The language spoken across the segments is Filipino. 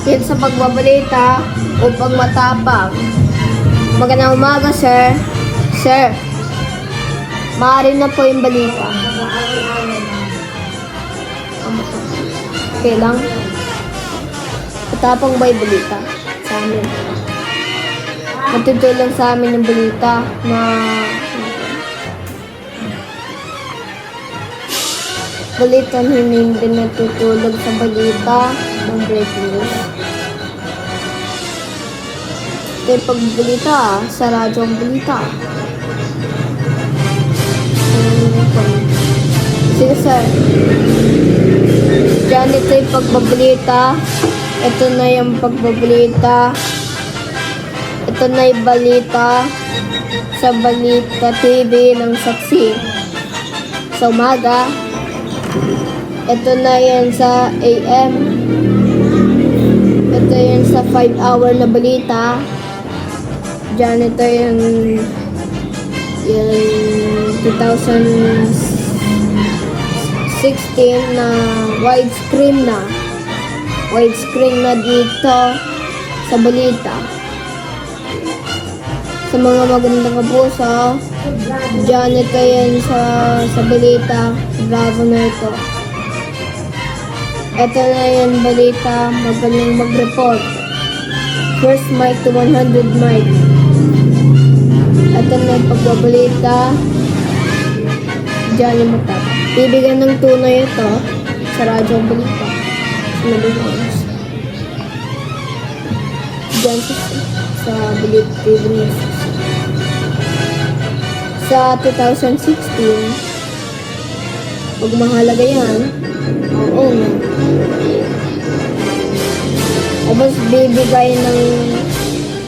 yan sa pagbabalita upang matapang. Magandang umaga, sir. Sir, maaari na po yung balita. Okay lang. Matapang ba yung balita sa amin? Matutulong sa amin yung balita na balita na hindi natutulog sa balita ng breaking news. Ito yung pagbalita sa radyo ang balita. Sige, sir. Diyan ito yung pagbabalita. Ito na yung pagbabalita. Ito na yung balita sa Balita TV ng Saksi. Sa umaga. Ito na yan sa AM. Ito yan sa 5-hour na balita. Diyan ito yung 2016 na widescreen na. Widescreen na dito sa balita. Sa mga magandang kapuso, diyan ito yan sa balita. Bravo na ito. Ito na yan balita. Magaling mag-report. First mic to 100 mic. Ito na yung pagbabalita. Diyan yung matapos. Bibigyan ng tunay ito sa radyo ang balita. Sa Malinos. Diyan sa Balita TV News. Sa 2016, pag mahalaga yan, oo nga. Tapos bibigay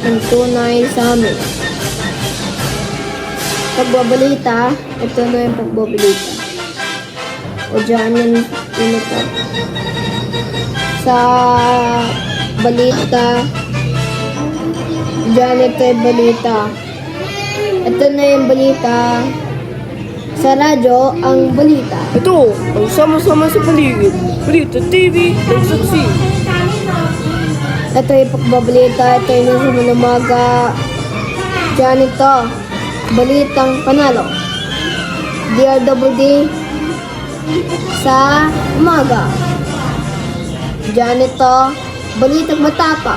ng tunay sa amin. Pagbabalita, ito na yung pagbabalita. O dyan yun ito. Sa balita, dyan ito yung balita. Ito na yung balita. Sa radyo, ang balita. Ito, ang sama-sama sa paligid. Balita TV ng Saksi. Ito yung pagbabalita. Ito yung nasa umaga. Diyan ito. Balitang panalo. DRWD sa umaga. Diyan ito. Balitang matapa.